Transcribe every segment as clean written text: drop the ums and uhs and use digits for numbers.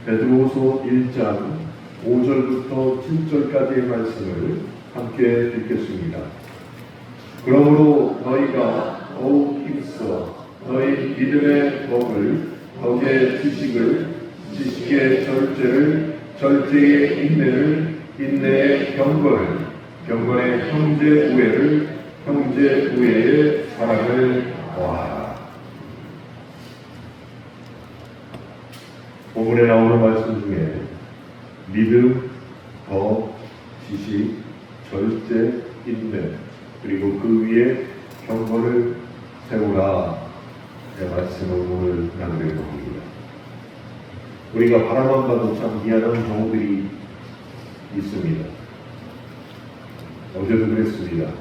베드로후서 1장 5절부터 7절까지의 말씀을 함께 읽겠습니다. 그러므로 너희가 더욱 힘써 너희 믿음의 덕의 지식을, 지식의 절제를, 절제의 인내를, 인내의 경건을, 경건의 형제 우애를, 형제 우애의 사랑을 더하라. 본문에 나오는 말씀 중에 믿음, 덕, 지식, 절제, 인내, 그리고 그 위에 경건을 세우라. 의 말씀을 오늘 나누려고 합니다. 우리가 바라만 봐도 참 미안한 경우들이 있습니다. 어제도 그랬습니다.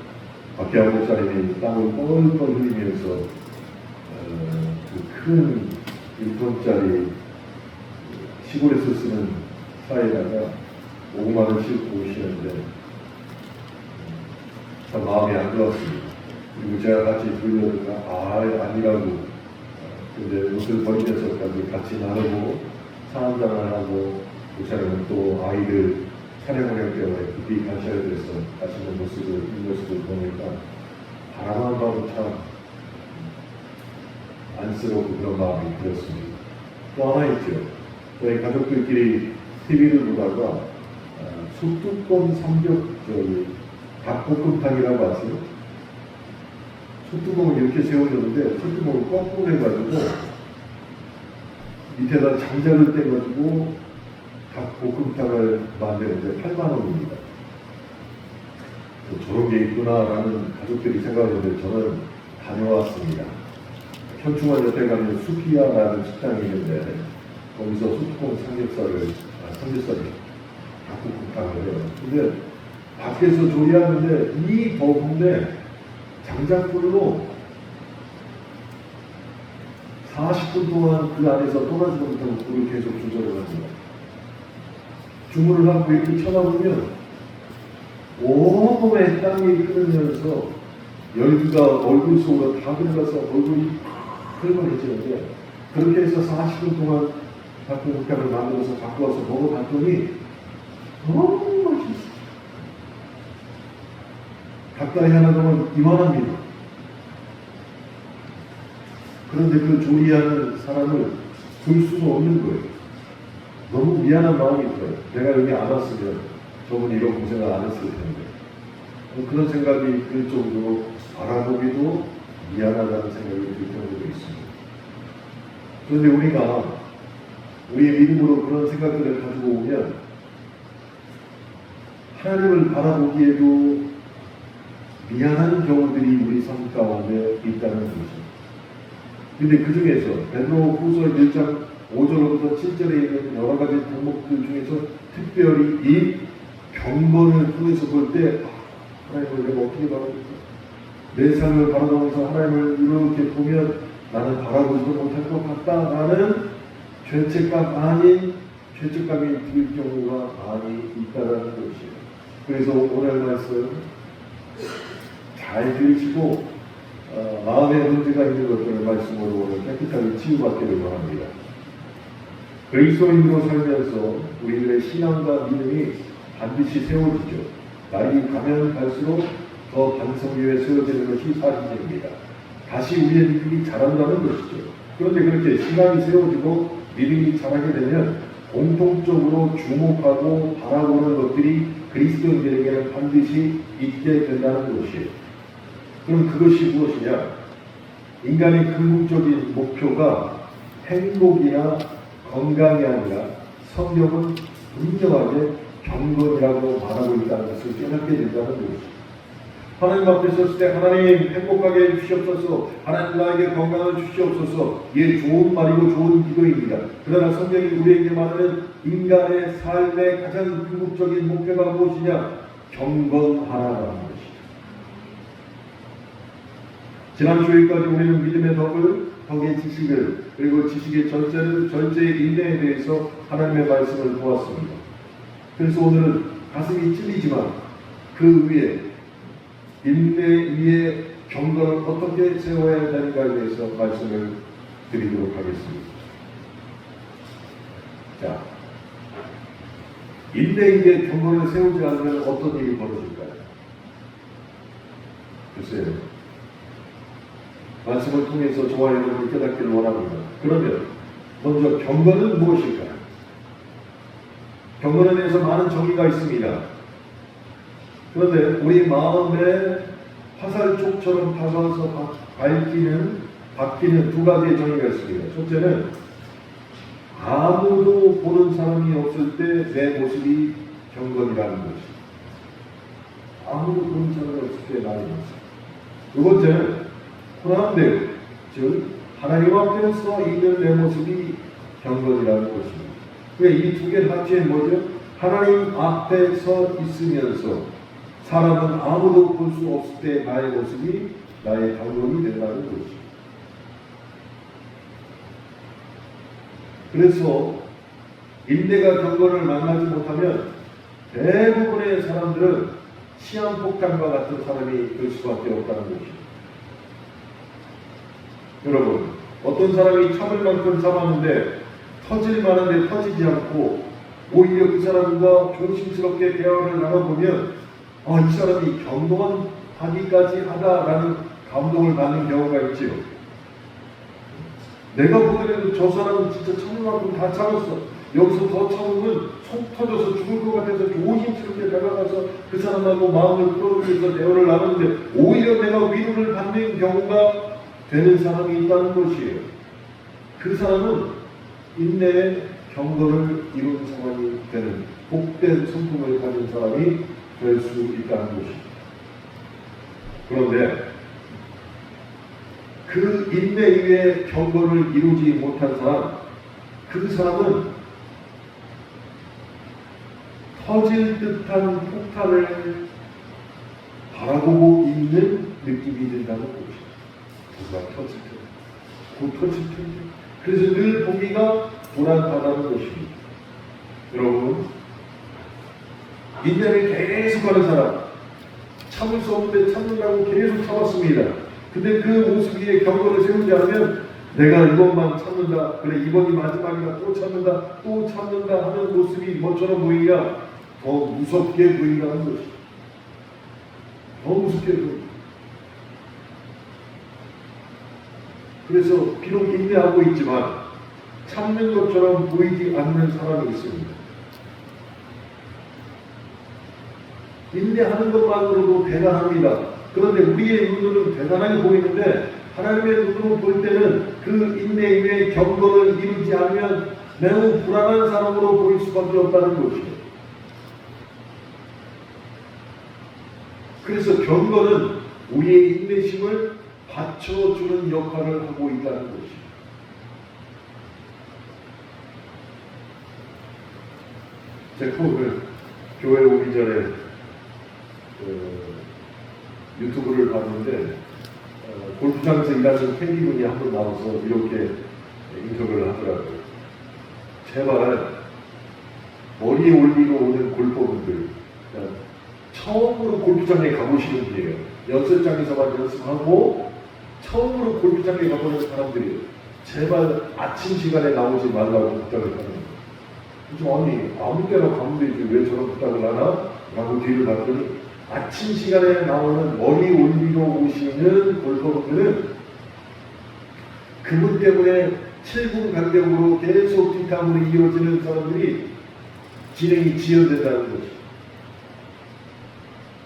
박혜영 목사님이 땀을 뻘뻘 흘리면서 그 큰 1톤짜리 시골에서 쓰는 사이다가 고구마를 싣고 오시는데 참 마음이 안 좋았습니다. 그리고 제가 같이 들려다가 아니라고 근데 옷을 버리면서까지 같이 나누고 차 한잔을 하고 목사님은 또 아이들 촬영을 할 때문에 급히 가셔야 돼서 가시는 모습을 보니까 바라만 봐도 참 안쓰럽고 그런 마음이 들었습니다. 또 하나 있죠. 저희 가족들끼리 TV를 보다가 소뚜껑 닭볶음탕이라고 아세요? 소뚜껑을 이렇게 세워줬는데 소뚜껑을 거꾸로 해가지고 밑에다 장작을 떼가지고 닭볶음탕을 만드는데 8만 원입니다. 저런 게 있구나라는 가족들이 생각했는데 저는 다녀왔습니다. 현충원 옆에 가면 수피아라는 식당이 있는데 거기서 소뚜껑 삼겹살이 닭볶음탕을 해요. 근데 밖에서 조리하는데 이 더운데 장작불로 40분 동안 그 안에서 떠나지 못하고 불을 계속 조절을 합니다. 주문을 하고 이렇게 쳐다보면 온몸에 땀이 흐르면서 열기가 얼굴 속으로 다 들어가서 얼굴이 붉어지는데 그렇게 해서 40분 동안 닭볶음탕을 만들어서 갖고 와서 먹어봤더니 너무 맛있어요. 닭다리 하나는 이만합니다. 그런데 그 조리하는 사람을 볼 수가 없는 거예요. 너무 미안한 마음이 들어요. 내가 여기 안 왔으면 저분이 이런 고생을 안 했을 텐데. 그런 생각이 들 정도로 바라보기도 미안하다는 생각이 들 정도도 있습니다. 그런데 우리가 우리의 믿음으로 그런 생각들을 가지고 오면 하나님을 바라보기에도 미안한 경우들이 우리 삶 가운데 있다는 것입니다. 근데 그 중에서 베드로후서 1장 5절부터 7절에 있는 여러 가지 대목들 중에서 특별히 이 경건을 통해서 볼 때 하나님을 내가 어떻게 바라볼까? 내 삶을 바라보면서 하나님을 이렇게 보면 나는 바라보지도 못할 것 같다라는 죄책감이 들 경우가 많이 있다는 것이에요. 그래서 오늘 말씀 잘 들으시고 마음에 문제가 있는 것들을 말씀으로 오늘 깨끗하게 치유받기를 바랍니다. 그리스도인으로 살면서 우리들의 신앙과 믿음이 반드시 세워지죠. 날이 가면 갈수록 더 반석 위에 세워지는 것이 사실입니다. 다시 우리의 믿음이 자란다는 것이죠. 그런데 그렇게 신앙이 세워지고 믿음이 자라게 되면 공통적으로 주목하고 바라보는 것들이 그리스도인들에게는 반드시 있게 된다는 것이에요. 그럼 그것이 무엇이냐? 인간의 궁극적인 목표가 행복이나 건강이 아니라 성경은 분명하게 경건이라고 말하고 있다는 것을 깨닫게 된다는 것이죠. 하나님 앞에 섰을 때 하나님 행복하게 해주시옵소서, 하나님 나에게 건강을 주시옵소서. 이게 좋은 말이고 좋은 기도입니다. 그러나 성경이 우리에게 말하는 인간의 삶의 가장 궁극적인 목표가 무엇이냐? 경건하라는 것이죠. 지난 주일까지 우리는 믿음의 덕의 지식을, 그리고 지식의 절제의 인내에 대해서 하나님의 말씀을 보았습니다. 그래서 오늘은 가슴이 찔리지만 그 위에 인내 위에 경건을 어떻게 세워야 되는가에 대해서 말씀을 드리도록 하겠습니다. 자, 인내에게 경건을 세우지 않으면 어떤 일이 벌어질까요? 글쎄요. 말씀을 통해서 저와 여러분을 깨닫기를 원합니다. 그러면 먼저 경건은 무엇일까요? 경건에 대해서 많은 정의가 있습니다. 그런데 우리 마음에 화살촉처럼 다가와서 바뀌는 두 가지의 정의가 있습니다. 첫째는 아무도 보는 사람이 없을 때 내 모습이 경건이라는 것입니다. 아무도 보는 사람이 없을 때 나의 모습. 두 번째는 호남대우, 즉 하나님 앞에서 있는 내 모습이 경건이라는 것입니다. 이 두 개를 합치면 뭐죠? 하나님 앞에 서 있으면서 사람은 아무도 볼 수 없을 때 나의 모습이 나의 경건이 된다는 것입니다. 그래서 인내가 경건을 만나지 못하면 대부분의 사람들은 시한폭탄과 같은 사람이 될 수밖에 없다는 것입니다. 여러분, 어떤 사람이 참을 만큼 참았는데 터질 만한데 터지지 않고 오히려 그 사람과 조심스럽게 대화를 나눠보면 이 사람이 경건하기까지 하다라는 감동을 받는 경우가 있지요. 내가 보더라도 저 사람은 진짜 참을 만큼 다 참았어. 여기서 더 참으면 속 터져서 죽을 것 같아서 조심스럽게 다가가서 그 사람하고 마음을 풀어주면서 대화를 나누는데 오히려 내가 위로를 받는 경우가 되는 사람이 있다는 것이에요. 그 사람은 인내의 경건을 이룬 사람이 되는 복된 성품을 가진 사람이 될 수 있다는 것입니다. 그런데 그 인내 이외에 경건을 이루지 못한 사람, 그 사람은 터질 듯한 폭탄을 바라보고 있는 느낌이 든다는 것입니다. 정말 터질 듯, 곧 터질 듯. 그래서 늘 보기가 불안하다는 것입니다. 여러분, 인내를 계속 하는 사람, 참을 수 없는데 참는다고 계속 참았습니다. 근데 그 모습 위에 경건을 세우지 않으면 내가 이것만 참는다, 그래 이번이 마지막이다, 또 참는다 하는 모습이 뭐처럼 보이냐? 더 무섭게 보인다는 것이죠. 더 무섭게 보인다. 그래서 비록 인내하고 있지만 참는 것처럼 보이지 않는 사람이 있습니다. 인내하는 것만으로도 대단합니다. 그런데 우리의 눈으로는 대단하게 보이는데 하나님의 눈으로 볼 때는 그 인내 이외에 경건을 이루지 않으면 매우 불안한 사람으로 보일 수밖에 없다는 것이에요. 그래서 경건은 우리의 인내심을 받쳐주는 역할을 하고 있다는 것입니다. 제가 오늘 교회 오기 전에 유튜브를 봤는데 골프장에서 일하는 팬분이 한 분 나와서 이렇게 인터뷰를 하더라고요. 제발 머리에 올리고 오는 골퍼분들, 처음으로 골프장에 가보시는 분이에요. 연습장에서만 연습하고 처음으로 골프장에 가보는 사람들이에요. 제발 아침 시간에 나오지 말라고 부탁을 하는 거예요. 그래서 아니 아무 때나 가면 되지 왜 저런 부탁을 하나? 라고 뒤를 봤더니 아침 시간에 나오는 머리 올리러 오시는 골퍼분들은 그분 때문에 7분 간격으로 계속 뒷담으로 이어지는 사람들이 진행이 지연된다는 거죠.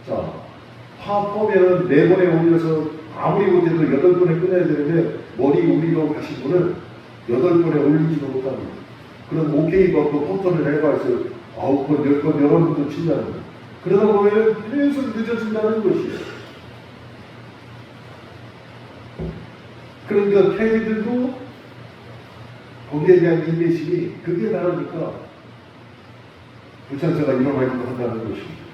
자, 파4면은 4번에 올려서 아무리 못해도 8번에 끝내야 되는데 머리 올리러 가신 분은 8번에 올리지도 못합니다. 그럼 오케이 받고 퍼터를 해봐서 9번, 10번, 여러 번도 친다는 거예요. 그러다 보면 계속 늦어진다는 것이에요. 그러니까 캐디들도 거기에 대한 인내심이 그게 다르니까 불찬사가 일어나기도 한다는 것입니다.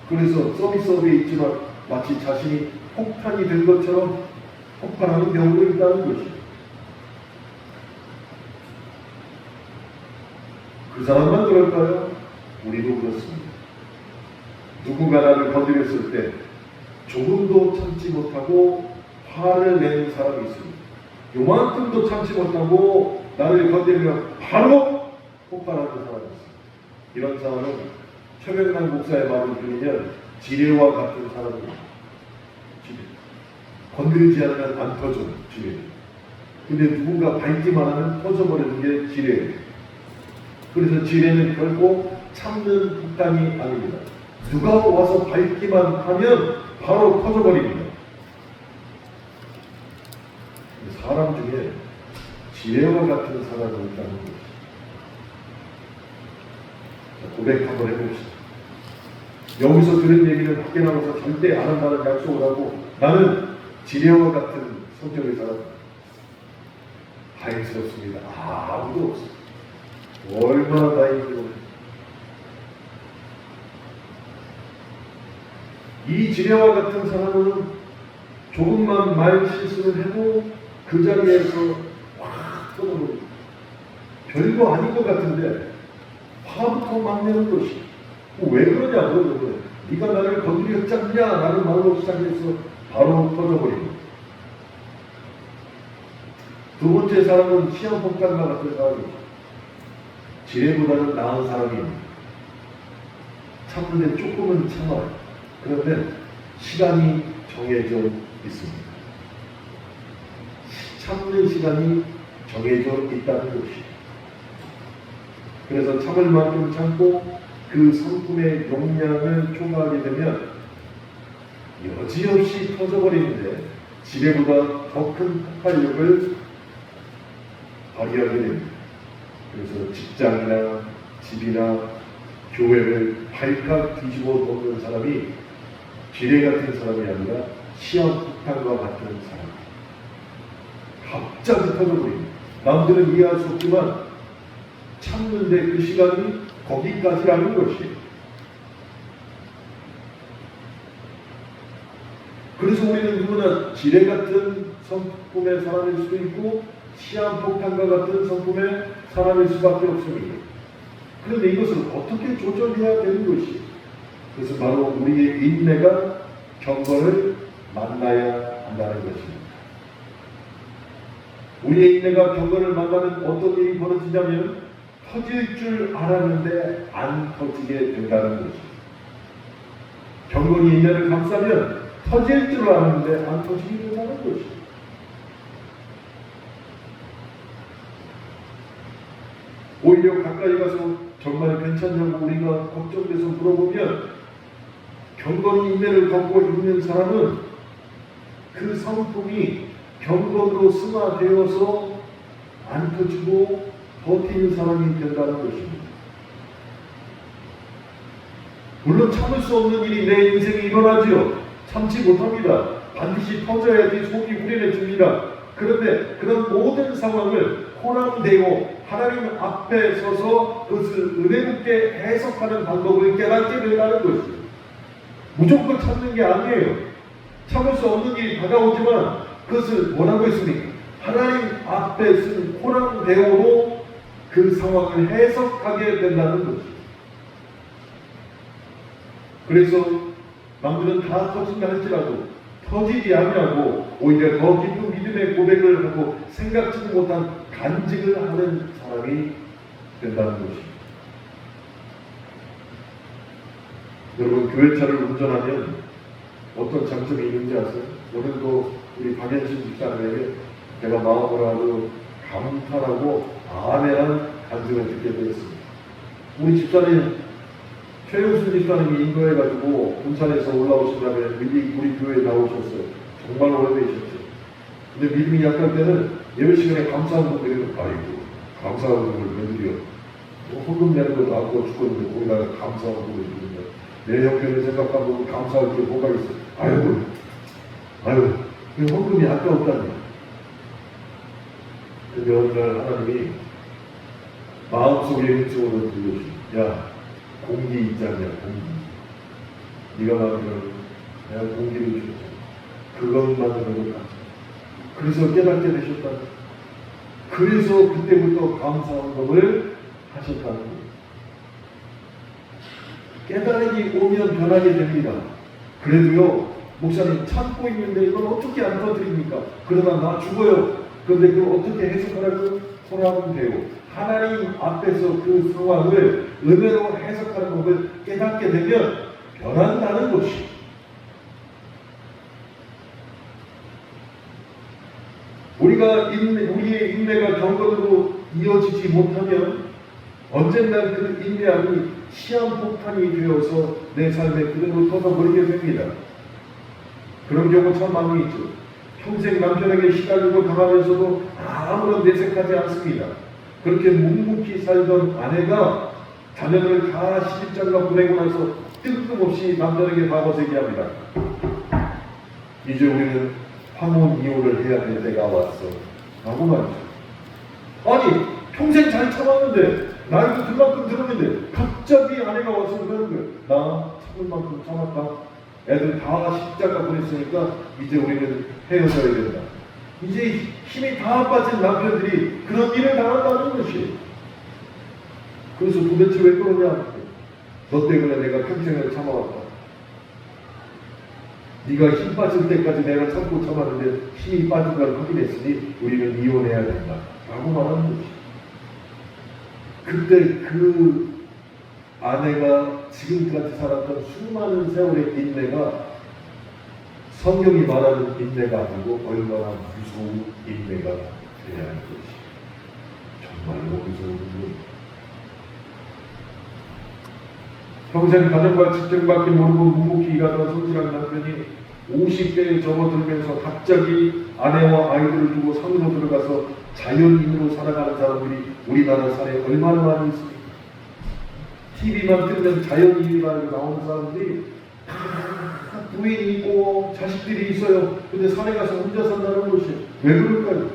그래서 서비스업에 있지만 마치 자신이 폭탄이 된 것처럼 폭발하는 경우도 있다는 것입니다. 그 사람만 그럴까요? 우리도 그렇습니다. 누군가 나를 건드렸을 때 조금도 참지 못하고 화를 내는 사람이 있습니다. 요만큼도 참지 못하고 나를 건드리면 바로 폭발하는 사람이 있습니다. 이런 사람은 최명남 목사의 말을 들으면 지뢰와 같은 사람입니다. 지뢰. 건드리지 않으면 안 터져, 지뢰. 근데 누군가 밟기만 하면 터져버리는 게 지뢰예요. 그래서 지뢰는 결코 참는 폭탄이 아닙니다. 누가 와서 밟기만 하면 바로 터져버립니다. 사람 중에 지뢰와 같은 사람이 있다는 것입니다. 고백 한번 해봅시다. 여기서 들은 얘기를 밖에 나가서 절대 안 한다는 약속을 하고 나는 지뢰와 같은 성격의 사람입니다. 다행스럽습니다. 아무도 없습니다. 얼마나 다행이죠. 이 지뢰와 같은 사람은 조금만 말 실수를 해도 그 자리에서 확 터져버립니다. 별거 아닌 것 같은데 화부터 막 내는 것이 왜 그러냐고. 네가 나를 건드렸잖냐 라는 말로 시작해서 바로 터져버립니다. 두 번째 사람은 시험폭탄과 같은 사람입니다. 지뢰보다는 나은 사람입니다. 참는데 조금은 참아요. 그런데 시간이 정해져 있습니다. 참는 시간이 정해져 있다는 것이죠. 그래서 참을 만큼 참고 그 성품의 용량을 초과하게 되면 여지없이 터져버리는데 지뢰보다 더 큰 폭발력을 발휘하게 됩니다. 그래서 직장이나 집이나 교회를 발칵 뒤집어 놓는 사람이 지뢰 같은 사람이 아니라 시험폭탄과 같은 사람. 갑자기 터져버립니다. 남들은 이해할 수 없지만 참는데 그 시간이 거기까지라는 것이. 그래서 우리는 누구나 지뢰 같은 성품의 사람일 수도 있고 시한폭탄과 같은 성품의 사람일 수밖에 없습니다. 그런데 이것을 어떻게 조절해야 되는 것이? 그것은 바로 우리의 인내가 경건을 만나야 한다는 것입니다. 우리의 인내가 경건을 만나면 어떤 일이 벌어지냐면 터질 줄 알았는데 안 터지게 된다는 것입니다. 경건이 인내를 감싸면 터질 줄 알았는데 안 터지게 된다는 것입니다. 오히려 가까이 가서 정말 괜찮냐고 우리가 걱정돼서 물어보면 경건이 인내를 갖고 있는 사람은 그 성품이 경건으로 승화되어서 안 터지고 버티는 사람이 된다는 것입니다. 물론 참을 수 없는 일이 내 인생에 일어나지요. 참지 못합니다. 반드시 터져야지 속이 후련해집니다. 그런데 그런 모든 상황을 호랑대고 하나님 앞에 서서 그것을 은혜롭게 해석하는 방법을 깨닫게 된다는 것이죠. 무조건 참는 게 아니에요. 참을 수 없는 일이 다가오지만 그것을 뭐라고 했습니까? 하나님 앞에 쓴 호랑대오로 그 상황을 해석하게 된다는 것이죠. 그래서 남들은 다 터진다 할지라도 터지지 아니하고 오히려 더 깊은 믿음의 고백을 하고 생각지도 못한 간증을 하는 사람이 된다는 것입니다. 여러분, 교회차를 운전하면 어떤 장점이 있는지 아세요? 오늘도 우리 박현신 집사님에게 제가 마음으로 아주 감탄하고 아멘한 간증을 듣게 되었습니다. 우리 집사님 최우순 집사님이 인도해가지고 군산에서 올라오신 다음에 우리 교회에 나오셨어요. 정말 오래되셨죠. 근데 믿음이 약할 때는 예배 시간에 감사한 분들이 아이고 감사한 분을 왜 드려? 헌금 내는 것도 아무거 죽었는데 거기다가 감사한 분을 드리면 내 형편을 생각하고 감사할 게 뭐가 있어? 아유 헌금이 아까웠다니. 근데 어느 날 하나님이 마음속에 음성으로 들려주시고 야 공기 있잖냐, 공기. 네가 만들어 내가 공기를 줬잖아. 그것만으로도 감사. 그래서 깨닫게 되셨다. 그래서 그때부터 감사헌금을 하셨다는 거예요. 깨달음이 오면 변하게 됩니다. 그래도요, 목사님 참고 있는데 이걸 어떻게 안 터뜨립니까? 그러다 나 죽어요. 그런데 그걸 어떻게 해석하라고? 소라는 배우. 하나님 앞에서 그 상황을 은혜로 해석하는 법을 깨닫게 되면 변한다는 것이. 우리의 인내가 경건으로 이어지지 못하면 언젠가 그 인내함이 시한폭탄이 되어서 내 삶에 그대로 터져버리게 됩니다. 그런 경우 참 많이 있죠. 평생 남편에게 시달리고 당하면서도 아무런 내색하지 않습니다. 그렇게 묵묵히 살던 아내가 자녀를 다 시집장가 보내고 나서 뜬금없이 남편에게 바보새기 합니다. 이제 우리는 황혼 이혼을 해야 될 때가 왔어 라고 말이죠. 아니 평생 잘 참았는데 나이도 그만큼 들었는데 갑자기 아내가 와서 그러는 거예요. 나 참을 만큼 참았다. 애들 다 시집장가 보냈으니까 이제 우리는 헤어져야 된다. 이제 힘이 다 빠진 남편들이 그런 일을 당한다는 것이에요. 그래서 도대체 왜 그러냐? 너 때문에 내가 평생을 참아왔다. 네가 힘 빠질 때까지 내가 참고 참았는데 힘이 빠진 걸 확인했으니 우리는 이혼해야 된다 라고 말하는 것이죠. 그때 그 아내가 지금까지 살았던 수많은 세월의 인내가 성경이 말하는 인내가 아니고 얼마나 무서운 인내가 되어야 하는 것이. 정말로 무서운 것. 평생 가정과 직장밖에 모르고 묵묵히 일하던 성실한 남편이 50대에 접어들면서 갑자기 아내와 아이들을 두고 산으로 들어가서 자연인으로 살아가는 사람들이 우리나라 사회에 얼마나 많이 있습니까? TV만 틀면 자연인이라고 나오는 사람들이 다 부인이 있고 자식들이 있어요. 근데 산에 가서 혼자 산다는 것이 왜 그럴까요?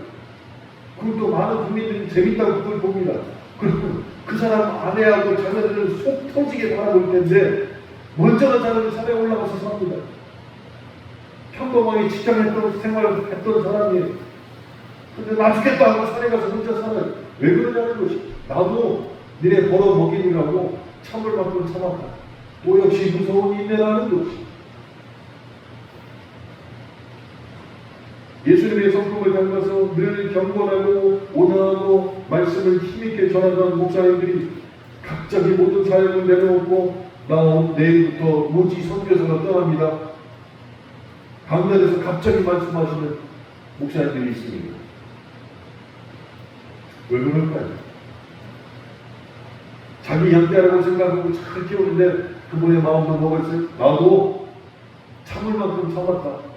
그리고 또 많은 국민들이 재밌다고 그걸 봅니다. 그리고 그 사람 아내하고 자녀들을 속 터지게 바라볼 텐데 먼저는 자녀들 산에 올라가서 삽니다. 평범하게 직장했던 생활을 했던 사람이 근데 나 죽겠다 하고 산에 가서 혼자 살아요. 왜 그러냐는 것이. 나도 니네 벌어 먹이느라고 참을 만큼 참았다. 또 역시 무서운 인내라는 것이. 예수님의 성품을 닮아서 늘 경건하고 온화하고 말씀을 힘있게 전하던 목사님들이 갑자기 모든 사역을 내려놓고 나 내일부터 모지 선교사로 떠납니다. 강단에서 갑자기 말씀하시는 목사님들이 있습니다. 왜 그럴까요? 자기 연대라고 생각하고 잘 키우는데 그분의 마음도 먹었어요. 나도 참을 만큼 참았다.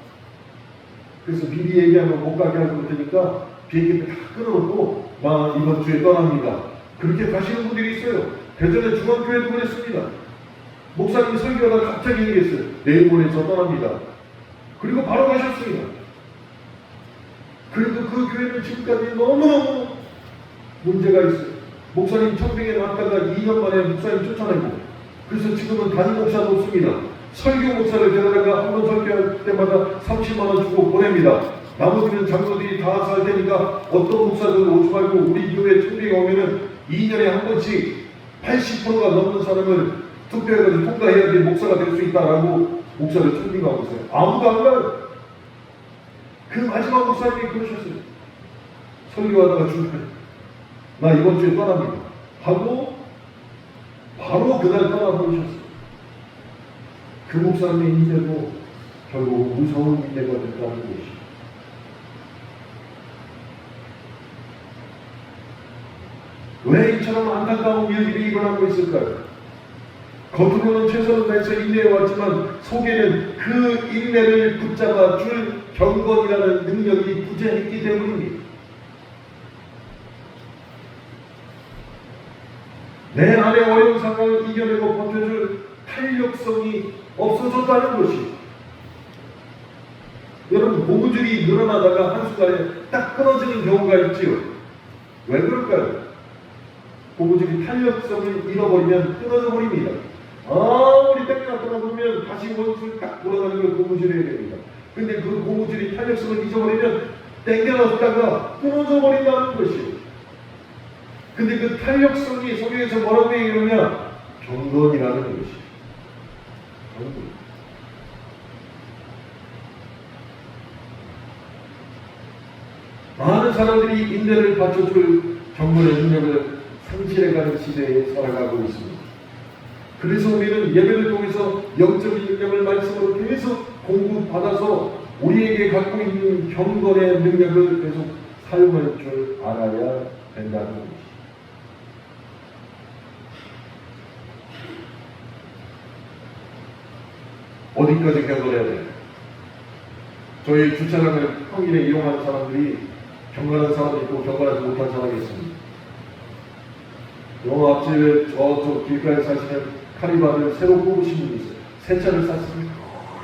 그래서 미리 얘기하면 못 가게 하고 그러니까 비행기를 다 끊어놓고 나 이번 주에 떠납니다. 그렇게 가시는 분들이 있어요. 대전에 중앙교회도 그랬습니다. 목사님이 설교하다가 갑자기 얘기했어요. 내일 모레 저 떠납니다. 그리고 바로 가셨습니다. 그래도 그 교회는 지금까지 너무너무 문제가 있어요. 목사님 청빙에 갔다가 2년 만에 목사님 쫓아내고 그래서 지금은 담임 목사도 없습니다. 설교 목사를 데려다가 한 번 설교할 때마다 30만 원 주고 보냅니다. 나머지는 장로들이 다 살 테니까 어떤 목사들 오지 말고 우리 교회 청빙에 오면은 2년에 한 번씩 80%가 넘는 사람을 투표해가지고 통과해야지 목사가 될 수 있다라고 목사를 청빙하고 있어요. 아무도 안 가요. 그 마지막 목사님이 그러셨어요. 설교하다가 중간에 나 이번 주에 떠납니다 하고 바로 그날 떠나버리셨어요. 그 목사님의 인내도 결국 무서운 인내가 됐다는 것이. 왜 이처럼 안타까운 일들이 일어나고 있을까요? 겉으로는 최선을 다해서 인내해왔지만 속에는 그 인내를 붙잡아 줄 경건이라는 능력이 부재했기 때문입니다. 내 안에 어려운 상황을 이겨내고 버텨줄 탄력성이 없어졌다는 것이. 여러분 고무줄이 늘어나다가 한순간에 딱 끊어지는 경우가 있지요. 왜 그럴까요? 고무줄이 탄력성을 잃어버리면 끊어져 버립니다. 아무리 땡겨나 끊어보면 다시 원줄 딱 돌아가는 걸 고무줄이어야 됩니다. 근데 그 고무줄이 탄력성을 잊어버리면 땡겨놨다가 끊어져 버린다는 것이에요. 근데 그 탄력성이 성경에서 뭐라고 얘기하느냐? 경건이라는 것이에요. 경건. 많은 사람들이 인내를 받쳐줄 경건의 능력을 상실해가는 시대에 살아가고 있습니다. 그래서 우리는 예배를 통해서 영적인 능력을 말씀으로 계속 공부받아서 우리에게 갖고 있는 경건의 능력을 계속 사용할 줄 알아야 된다는 것입니다. 어디까지 경건해야 돼요? 저희 주차장을 평일에 이용하는 사람들이 경건한 사람이 있고 경건하지 못한 사람이 있습니다. 영화 앞집에 저쪽 길가에 사시는 카니발을 새로 뽑으신 분이 있어요. 새 차를 샀으면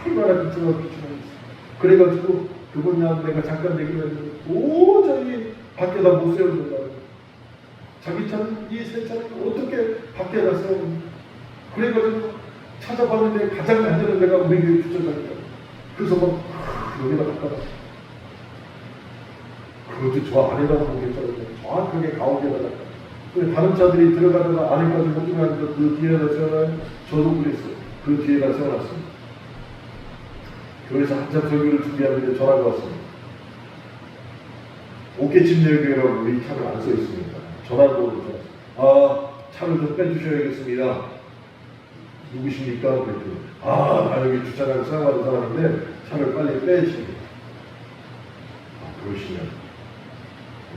얼마나 비추가 있어요. 그래가지고 그분이랑 내가 잠깐 얘기를 했는데 도저히 밖에다 못 세워준다는 거예요. 자기 차는 이 새 차를 어떻게 밖에다 세우는지. 그래가지고 찾아봤는데 가장 안전한 데가 우리 교회 주차장이에요. 그래서 막 여기다 갖다 놨어요. 그것도 저 안에다가 보겠다는데 정확하게 가운데다 갖다 놨어요. 다른 차들이 들어가다가 안에까지 못 들어가니까 그 뒤에다 세워놔요. 저도 그랬어요. 그 뒤에다 세워놨습니다. 교회에서 한참 설교를 준비하는데 전화가 왔습니다. 옥계침례교회라고 우리 차를 안 써 있습니다. 전화도 왔어요. 차를 좀 빼주셔야겠습니다. 누구십니까? 그랬더니 나 여기 주차장을 사용하는 사람인데 차를 빨리 빼시고. 그러시면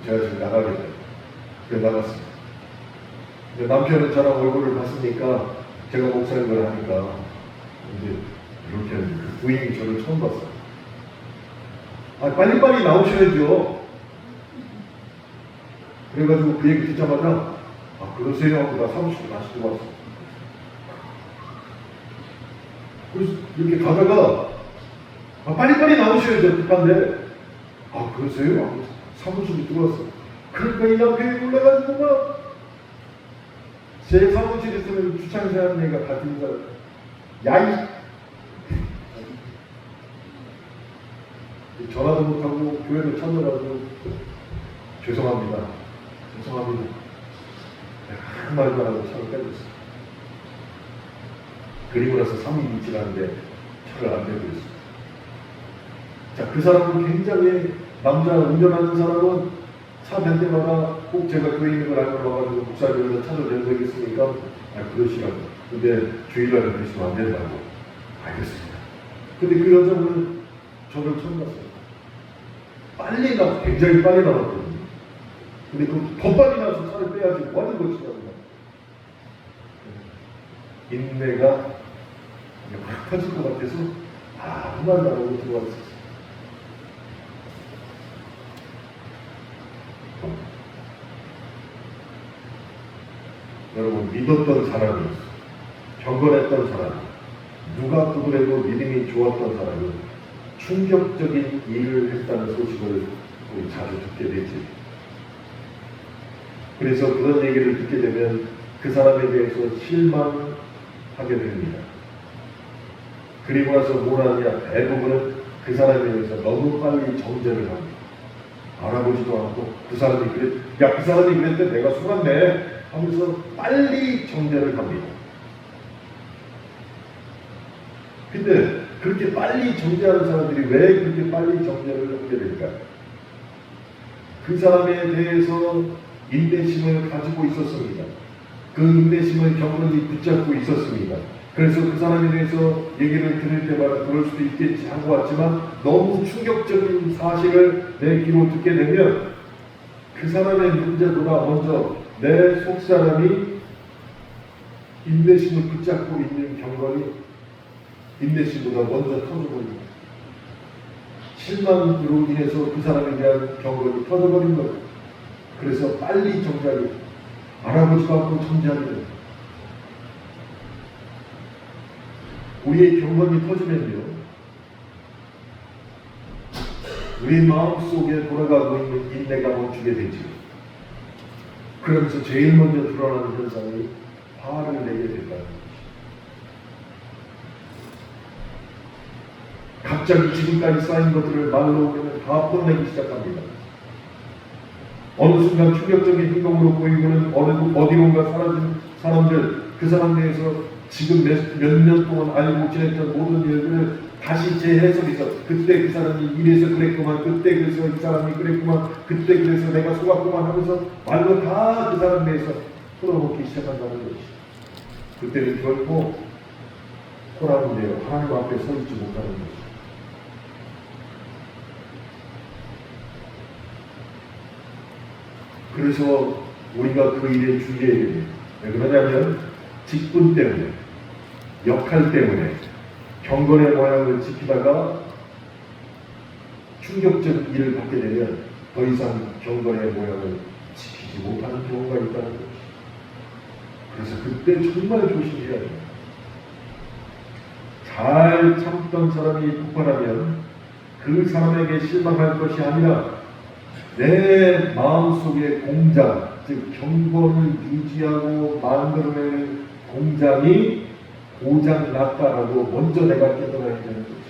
제가 지금 나가겠다. 그래서 나갔습니다. 근데 남편은 저랑 얼굴을 봤으니까 제가 목사님을 하니까 이제 이렇게 하는데 부인이 저를 처음 봤어요. 빨리빨리 나오셔야죠. 그래가지고 그 얘기 듣자마자 그러세요 하고 나 사무실에 다시 들어왔어. 그래서 이렇게 가다가 빨리빨리 나오셔야죠. 급한데 그러세요 하고 사무실에 들어왔어. 그러니까 이 남편이 올라가지고 막 제 사무실에서는 주차장에 하는 애가 같은 사람 야이 전화도 못하고 교회를 찾느라고 죄송합니다. 한 말도 안 하고 차를 빼고 있어요. 그리고 나서 3일이 지났는데 차를 안 빼고 있어요. 자, 그 사람은 굉장히 남자 운전하는 사람은 차 댈 때마다 꼭 제가 교회 있는 걸 알고 와가지고 목사님으로 차를 내도 되겠습니까? 그러시라고. 근데 주일날에 그러시면 안 된다고. 알겠습니다. 근데 그 여자분은 저를 처음 봤어요. 굉장히 빨리 나왔거든요. 근데 더 빨리 나와서 차를 빼야지 뭐 하는 것이냐고. 인내가 확 터질 것 같아서 아무 말도 안 하고 들어왔어요. 여러분, 믿었던 사람이, 경건했던 사람이, 누가 그들에도 믿음이 좋았던 사람이 충격적인 일을 했다는 소식을 우리 자주 듣게 되지. 그래서 그런 얘기를 듣게 되면 그 사람에 대해서 실망하게 됩니다. 그리고 나서 뭘 하느냐, 대부분은 그 사람에 대해서 너무 빨리 정죄를 합니다. 알아보지도 않고 그 사람이 그 사람이 그랬는데 내가 속았네 하면서 빨리 정죄를 합니다. 근데 그렇게 빨리 정죄하는 사람들이 왜 그렇게 빨리 정죄를 하게 될까요? 그 사람에 대해서 인내심을 가지고 있었습니다. 그 인내심을 경건히 붙잡고 있었습니다. 그래서 그 사람에 대해서 얘기를 들을 때마다 그럴 수도 있겠지 하고 왔지만 너무 충격적인 사실을 내 귀로 듣게 되면 그 사람의 문제보다 먼저 내 속사람이 인내심을 붙잡고 있는 경건이 인내심보다 먼저 터져버립니다. 실망으로 인해서 그 사람에 대한 경건이 터져버린 거예요. 그래서 빨리 정죄하게 알아보지도 않고 정죄하게 됩니다. 우리의 경건이 터지면요, 우리 마음속에 돌아가고 있는 인내가 멈추게 되죠. 그러면서 제일 먼저 드러나는 현상이 화를 내게 된다는 것이죠. 갑자기 지금까지 쌓인 것들을 말로 하면 다 뽐내기 시작합니다. 어느 순간 충격적인 행동으로 보이고는 어디론가 사라진 사람들, 그 사람 내에서 지금 몇 년 동안 알고 지냈던 모든 일들을 다시 재해석해서 그때 그 사람이 이래서 그랬구만, 그때 그래서 이 사람이 그랬구만, 그때 그래서 내가 속았구만 하면서 말로 다 그 사람 내에서 풀어놓기 시작한다는 것이. 그때는 결코 호라는데요, 하나님 앞에 서 있지 못하는 것이. 그래서 우리가 그 일에 주의해야 됩니다. 왜 그러냐면 직분 때문에, 역할 때문에 경건의 모양을 지키다가 충격적 일을 받게 되면 더 이상 경건의 모양을 지키지 못하는 경우가 있다는 것이죠. 그래서 그때 정말 조심해야 됩니다. 잘 참던 사람이 폭발하면 그 사람에게 실망할 것이 아니라 내 마음속의 공장, 즉 경건을 유지하고 만들어내는 공장이 고장났다라고 먼저 내가 깨달아야 되는 것이죠.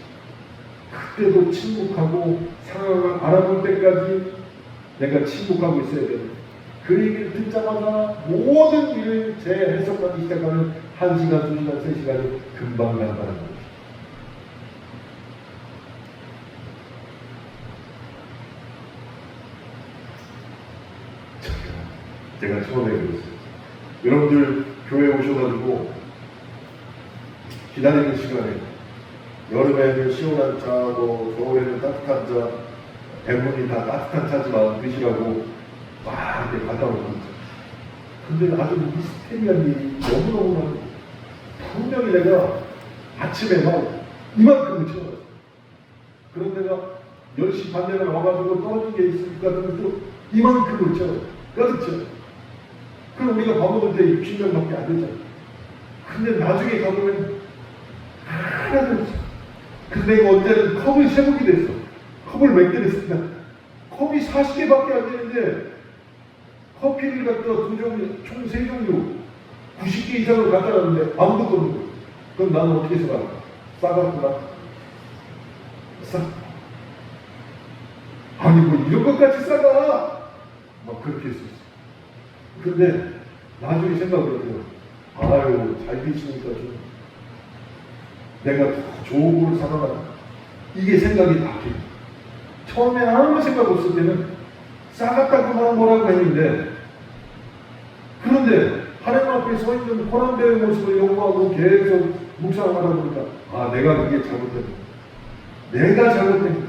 그때도 침묵하고 상황을 알아볼 때까지 내가 침묵하고 있어야 됩니다. 그 얘기를 듣자마자 모든 일을 재해석하기 시작하면 1시간, 2시간, 3시간이 금방 간다는 거죠. 제가 처음에 그랬어요. 여러분들 교회 오셔가지고 기다리는 시간에 여름에는 시원한 차고 겨울에는 따뜻한 차, 대부분이 다 따뜻한 차지만 드시라고 막 이렇게 갖다 놓고 있죠. 근데 아주 미스테리한 일이 너무너무 많아요. 분명히 내가 아침에 막 이만큼을 채워놨어요. 그런 데가 10시 반 되면 와가지고 떨어진 게 있으니까 또 이만큼을 채워요. 가득 채워요. 그럼 우리가 밥 먹을 때 60명밖에 안 되잖아요. 근데 나중에 가보면 하나도 없어. 근데 내가 언제는 컵을 세보기도 했어. 컵을 몇 개를 쓴다. 컵이 40개밖에 안 되는데 커피를 갖다 두 종류, 총 3종류 90개 이상을 갖다 놨는데 아무도 없는 거예요. 그럼 나는 어떻게 생각할까? 싸갔구나. 아니 뭐 이런 것까지 싸가? 막 그렇게 했었어. 근데 나중에 생각을 해요. 아유 잘 계시니까 좀 내가 더 좋은 걸 사가나. 이게 생각이 바뀌어요. 처음에 아무 생각 없을 때는 싸갔다고만 뭐라고 했는데, 그런데 하나님 앞에 서 있는 호남대의 모습을 연구하고 계속 묵상하다 보니까 아 내가 그게 잘못된 거야. 내가 잘못된 거야.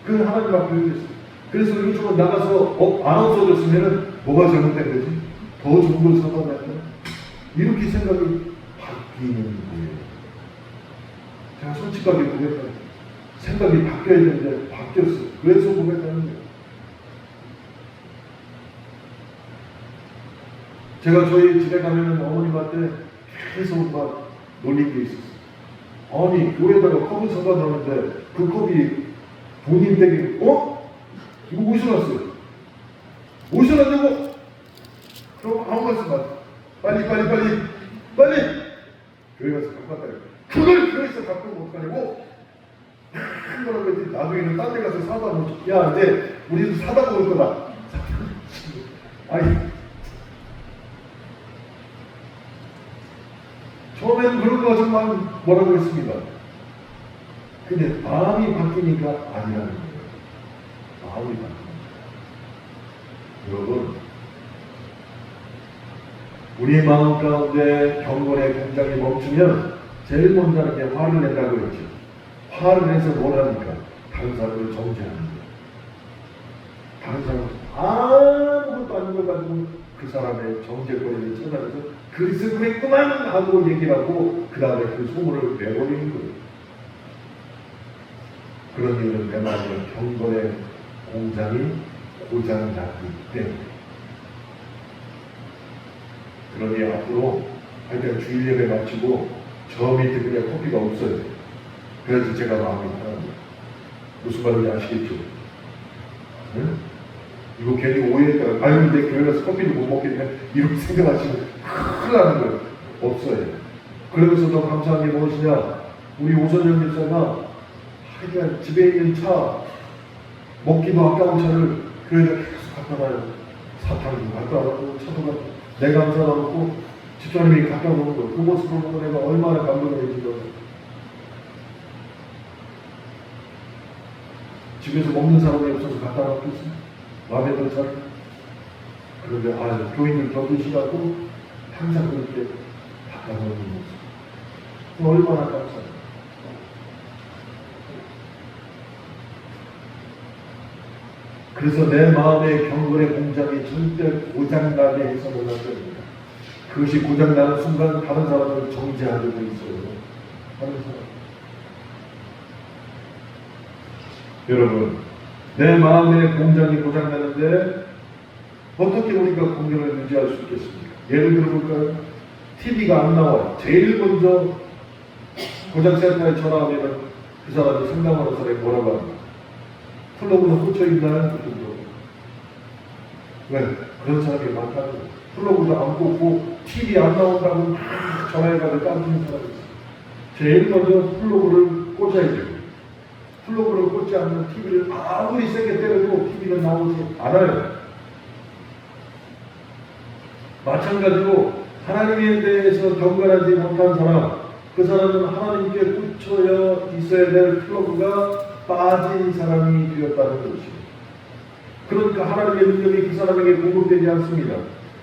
그 하나님 앞에 있어요. 그래서 요즘은 나가서 안 없어졌으면 뭐가 잘못된 거지? 더 좋은 걸 사다 놔야 돼? 이렇게 생각이 바뀌는 거예요. 제가 솔직하게 고백합니다. 생각이 바뀌어야 되는데 바뀌었어. 그래서 고백하는 거예요. 제가 저희 집에 가면 어머님한테 계속 막 놀린 게 있었어요. 아니 교회에다가 컵을 사다 놨는데 그 컵이 본인 댁에 이거 어디서 났어요? 어디서 났냐고? 그럼 아무 말씀 안 해. 빨리 교회 가서 갖고 왔다. 그걸 교회에서 갖고 못 가냐고? 뭐라고 했더니 나중에는 딴 데 가서 사다 놓고 야 이제 우리도 사다 먹을 거다. 아니 처음에는 그런 거 정말 뭐라고 했습니다. 근데 마음이 바뀌니까 아니라는 거예요. 마음이 바뀌니까. 여러분, 우리 마음 가운데 경건의 공장이 멈추면 제일 먼저 하는 게 화를 낸다고 그랬죠. 화를 내서 뭘 하니까? 다른 사람을 정죄하는 거예요. 다른 사람은 아무것도 아닌 걸 가지고 그 사람의 정죄거리를 찾아내서 그래서 그랬구만 하고 얘기를 하고 그 다음에 그 소문을 내버리는 거예요. 그런 이유는 내 마음에 경건의 공장이 고장났기 때문에. 그러니 앞으로 하여튼 주일 예배 마치고 저 밑에 그냥 커피가 없어요. 그래서 제가 마음이 편합니다. 무슨 말인지 아시겠죠? 응? 이거 괜히 오해했다가 아유 내 교회 가서 커피를 못 먹겠네 이렇게 생각하시면 큰일 나는 거예요. 없어요. 그러면서 더 감사한 게 무엇이냐? 우리 오선영 집사가 하여간 집에 있는 차 먹기도 아까운 차를 교회에다 계속 갖다 놔요. 사탕도 갖다 놓고 차도 갖다 내가 감사 놓고 집사님이 갖다 놓은 거 그 모습을 보고 내가 얼마나 감동을 해준 거예요. 집에서 먹는 사람이 없어서 갖다 놨겠어? 마음에 든 사람? 그런데 교인들 더 드시라고 항상 그렇게 갖다 놓는 모습. 얼마나 감사해요. 그래서 내 마음의 경건의 공장이 절대 고장나게 해서는 안 됩니다. 그것이 고장나는 순간 다른 사람을 정죄하려고 있어요. 다른 사람. 여러분, 내 마음의 공장이 고장나는데 어떻게 우리가 공경을 유지할 수 있겠습니까? 예를 들어볼까요? TV가 안 나와요. 제일 먼저 고장센터에 전화하면 그 사람이 상담하는 사람이 뭐라고 합니까? 플러그는 꽂혀있나요? 그 정도. 왜? 그런 사람이 많다는 거예요. 플러그도 안 꽂고 TV 안 나온다고 막 전화해가지고 까부는 사람이 있어요. 제일 먼저 플러그를 꽂아야 돼요. 플러그를 꽂지 않는 TV를 아무리 세게 때려도 TV는 나오지 않아요. 마찬가지로 하나님에 대해서 경건하지 못한 사람, 그 사람은 하나님께 꽂혀 있어야 될 플러그가 빠진 사람이 되었다는 것입니다. 그러니까 하나님의 능력이 그 사람에게 공급되지 않습니다.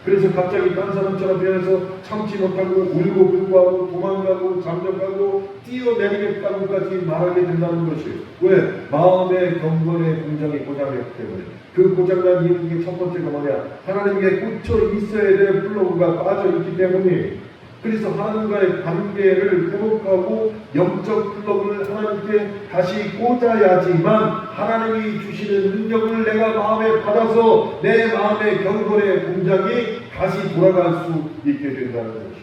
그래서 갑자기 딴 사람처럼 변해서 참지 못하고 울고 불고하고 도망가고 잠적하고 뛰어내리겠다고까지 말하게 된다는 것이에요. 왜? 마음의 경건의 공장이 고장났기 때문에. 그 고장난 이유 중에 첫 번째가 뭐냐? 하나님께 꽂혀 있어야 될 플러그가 빠져 있기 때문에. 그래서 하나님과의 관계를 회복하고 영적 플러그를 하나님께 다시 꽂아야지만 하나님이 주시는 능력을 내가 마음에 받아서 내 마음의 경건의 공장이 다시 돌아갈 수 있게 된다는 것입니다.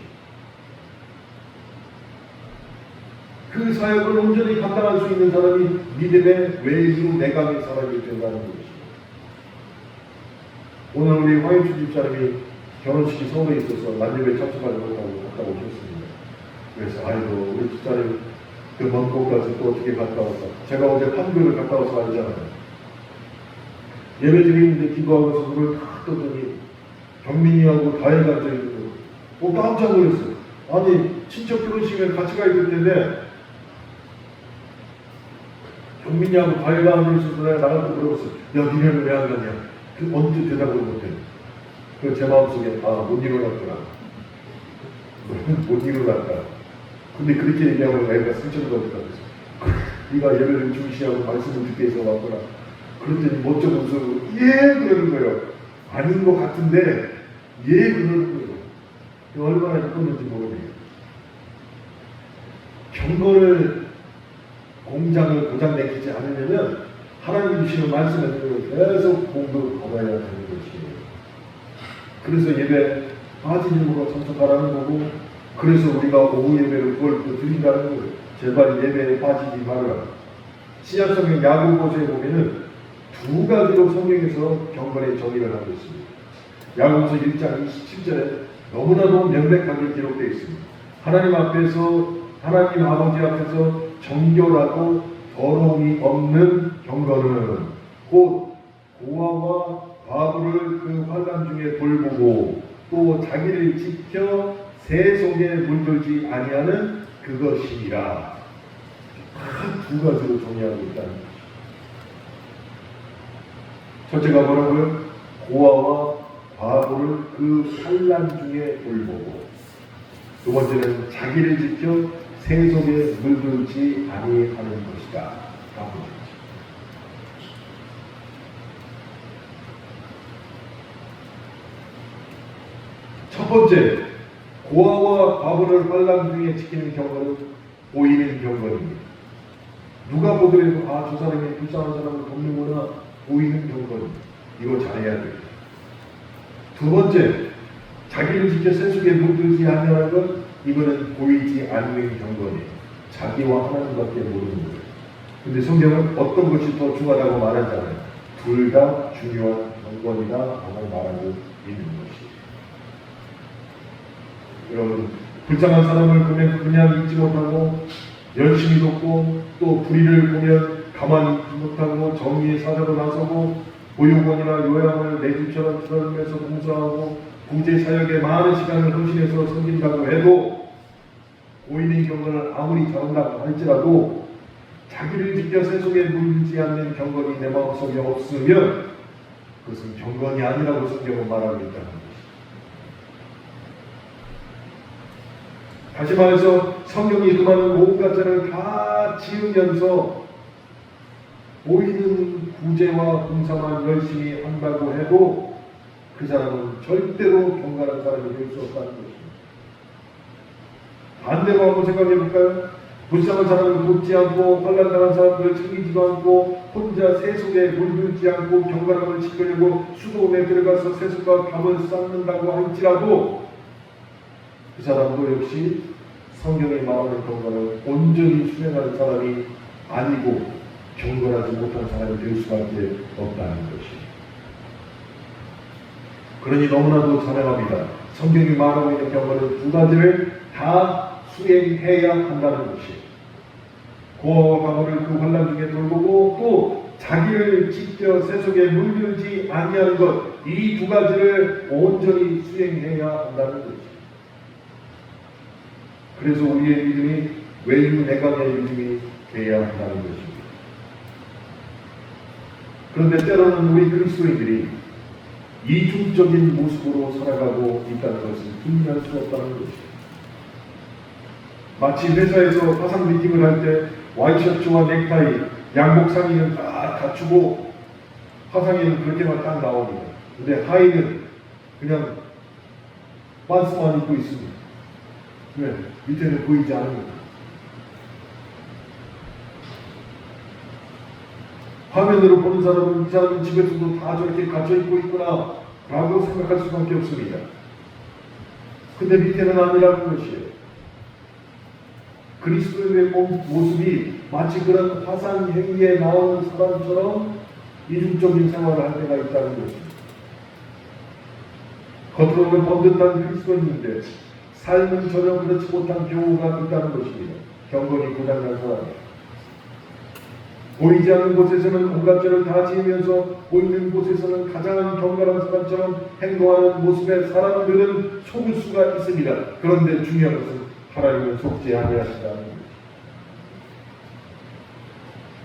그 사역을 온전히 감당할 수 있는 사람이 믿음의 외주 내강의 사람이 된다는 것입니다. 오늘 우리 화요일 집사람이 결혼식이 서울에 있어서 만렙에 참석하지 못하고 갔다 오셨습니다. 그래서 아이고 우리 집사님 그 먼 곳까지 또 어떻게 갔다 왔다. 제가 어제 판교를 갔다 와서 알잖아요. 예배 드리는데 기도하면서 물을 탁 떠더니 경민이하고 다혜가 앉아있는 거. 깜짝 놀랐어요. 아니 친척 결혼식에 같이 가야 될 텐데 경민이하고 다혜가 앉아있어서 내가 나가서 물어봤어요. 야 니네는 왜 안 가냐. 그 언제 대답을 못해. 그 제 마음속에 못 일어났구나. 못 일어났다. 근데 그렇게 얘기하면 애가 상처를 받을까 그랬어. 네가 예배를 중시하고 말씀을 듣게 해서 왔구나. 그랬더니 멋쩍 웃어서 예 그러는 거예요. 아닌 것 같은데 예 그러는 거예요. 얼마나 이뻤는지 모르겠어요. 경건을 공장을 고장내키지 않으려면 하나님 주시는 말씀을 계속 공부하아야 하는 것이에요. 그래서 예배 빠진 힘으로 참석하라는 거고, 그래서 우리가 오후 예배를 그걸 드린다는 거예요. 제발 예배에 빠지지 말아라. 신약성경 야고보서에 보면은 두 가지로 성경에서 경건의 정의를 하고 있습니다. 야고보서 1장 27절에 너무나도 명백하게 기록되어 있습니다. 하나님 앞에서, 하나님 아버지 앞에서 정결하고 더러움이 없는 경건은 곧 고아와 과부를 그 환난 중에 돌보고 또 자기를 지켜 새 속에 물들지 아니하는 그것이니라. 두 가지로 정의하고 있다는 것입니다. 첫째가 뭐라고요? 고아와 과부를 그 환난 중에 돌보고, 두 번째는 자기를 지켜 새 속에 물들지 아니하는 것이다. 첫 번째, 고아와 과부를 환난 중에 지키는 경건은 보이는 경건입니다. 누가 보더라도 저 사람이 불쌍한 사람을 돕는구나, 보이는 경건입니다. 이거 잘해야 돼요. 두 번째, 자기를 지켜 새 속에 물들지 아니하는 것, 이거는 보이지 않는 경건이에요. 자기와 하나님밖에 모르는 거예요. 근데 성경은 어떤 것이 더 중요하다고 말하지 않아요. 둘 다 중요한 경건이다라고 말하고 있는 것이에요. 여러분, 불쌍한 사람을 보면 그냥 잊지 못하고 열심히 돕고, 또 불의를 보면 가만히 있지 못하고 정의의 사자로 나서고 보육원이나 요양을 내 집처럼 들어주면서 봉사하고 구제 사역에 많은 시간을 헌신해서 섬긴다고 해도, 보이는 경건을 아무리 잘한다고 할지라도 자기를 지켜 세속에 물지 않는 경건이 내 마음속에 없으면 그것은 경건이 아니라고 성경은 말하고 있다는 것입니다. 다시 말해서 성경이 그 많은 온갖 죄를 다 지으면서 보이는 구제와 봉사만 열심히 한다고 해도 그 사람은 절대로 경건한 사람이 될 수 없다는 것입니다. 반대로 한번 생각해 볼까요? 불쌍한 사람을 돕지 않고 환난당한 사람들을 챙기지도 않고 혼자 세속에 물들지 않고 경건함을 지키려고 수도원에 들어가서 세속과 감을 쌓는다고 할지라도 그 사람도 역시 성경이 말하는 경건을 온전히 수행하는 사람이 아니고 경건하지 못한 사람이 될 수밖에 없다는 것입니다. 그러니 너무나도 자명합니다. 성경이 말하고 있는 경건은 두 가지를 다 수행해야 한다는 것이에요. 고아와 과거를 그 환난 중에 돌보고 또 자기를 지켜 세속에 물들지 아니하는 것, 이 두 가지를 온전히 수행해야 한다는 것이에요. 그래서 우리의 믿음이 외유내강의 믿음이 되어야 한다는 것입니다. 그런데 때로는 우리 그리스도인들이 이중적인 모습으로 살아가고 있다는 것을 분명할 수 없다는 것입니다. 마치 회사에서 화상 미팅을 할 때 와이셔츠와 넥타이, 양복 상의는 다 갖추고 화상에는 그렇게만 딱 나옵니다. 근데 하의는 그냥 반스만 입고 있습니다. 왜? 밑에는 보이지 않습니다. 화면으로 보는 사람은 이 사람은 집에서도 다 저렇게 갇혀 입고 있구나 라고 생각할 수밖에 없습니다. 근데 밑에는 아니라는 것이에요. 그리스도의 모습이 마치 그런 화상 행위에 나오는 사람처럼 이중적인 생활을 할 때가 있다는 것입니다. 겉으로는 번듯한 그리스도인인데 삶은 전혀 그렇지 못한 경우가 있다는 것입니다. 경건이 고장난 사람이에요. 보이지 않는 곳에서는 온갖 죄를 다 지으면서 보이는 곳에서는 가장 경건한 사람처럼 행동하는 모습의 사람들은 속을 수가 있습니다. 그런데 중요한 것은 하나님은 속지 아니하신다는 것입니다.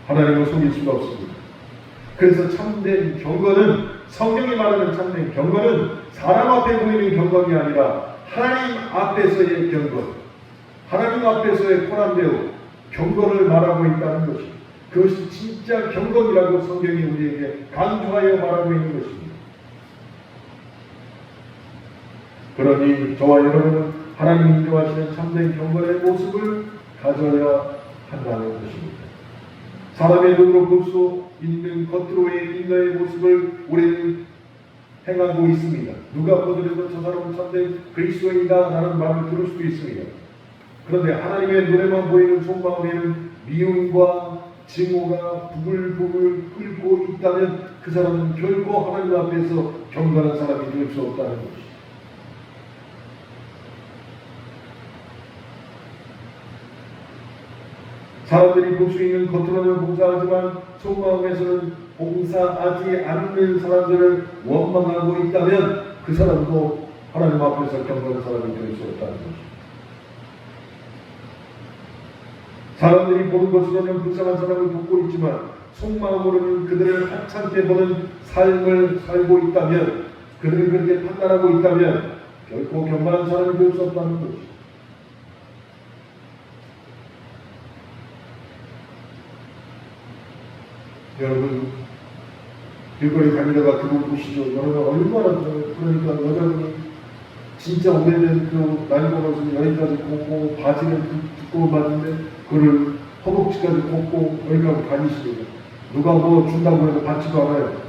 하나님은 속일 수가 없습니다. 그래서 참된 경건은, 성경이 말하는 참된 경건은 사람 앞에 보이는 경건이 아니라 하나님 앞에서의 경건, 하나님 앞에서의 코란데오 경건을 말하고 있다는 것입니다. 그것이 진짜 경건이라고 성경이 우리에게 강조하여 말하고 있는 것입니다. 그러니 저와 여러분은 하나님이 인정하시는 참된 경건의 모습을 가져야 한다는 것입니다. 사람의 눈으로 볼 수 있는 겉으로의 인간의 모습을 우리는 행하고 있습니다. 누가 보더라도 저 사람은 참된 그리스도인이다 라는 말을 들을 수도 있습니다. 그런데 하나님의 눈에만 보이는 속마음에는 미움과 증오가 부글부글 끓고 있다면 그 사람은 결코 하나님 앞에서 경건한 사람이 될 수 없다는 것입니다. 사람들이 볼 수 있는 겉으로는 봉사하지만 속마음에서는 봉사하지 않는 사람들을 원망하고 있다면 그 사람도 하나님 앞에서 경건한 사람이 될 수 없다는 것입니다. 사람들이 보는 것으로는 불쌍한 사람을 돕고 있지만 속마음으로는 그들을 하찮게 보는 삶을 살고 있다면, 그들을 그렇게 판단하고 있다면 결코 경건한 사람이 될 수 없다는 것입니다. 여러분, 길거리 다니다가 그분 보시죠. 여러분 얼마나 그러니까 여자분이 진짜 오래된 그 날개옷을 여기까지 꽂고 바지는 두꺼운 바지인데 그를 허벅지까지 꽂고 여기까지 다니시거든요. 누가 뭐 준다고 해서 받지도 않아요.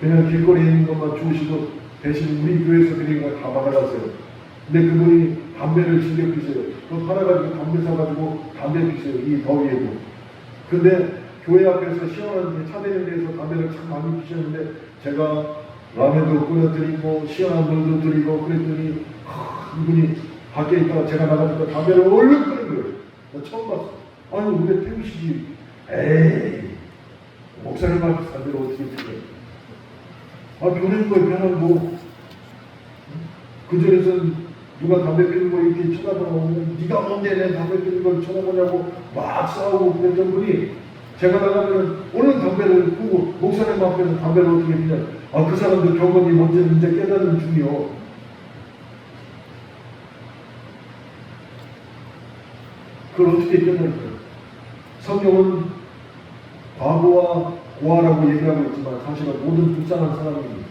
그냥 길거리에 있는 것만 주시고 대신 우리 교회에서 드린 걸 다 받아가세요. 근데 그분이 담배를 즐겨 피세요. 그거 팔아가지고 담배 사가지고 담배 피세요. 이 더위에도. 근데 교회 앞에서 시원한 차 대는 데서 담배를 참 많이 피셨는데 제가 라면도 끓여드리고 시원한 물도 드리고 그랬더니 이분이 밖에 있다가 제가 나가니까 담배를 얼른 끄는 거예요. 나 처음 봤어. 아니 왜 태우시지? 에이 목사님 앞에서 담배를 어떻게 피워요? 아 변한 거예요. 변한 거. 그전에는 누가 담배 피는 거 이렇게 쳐다보고 네가 뭔데 내 담배 피는 걸 쳐다보냐고 막 싸우고 그랬던 분이 제가 나가면 오늘 담배를 피우고 목사님 앞에서 담배를 어떻게 피냐. 그 사람들 경건이 뭔지 이제 깨닫는 중이요. 그걸 어떻게 깨달을까요? 성경은 과거와 고아라고 얘기하고 있지만 사실은 모든 불쌍한 사람입니다.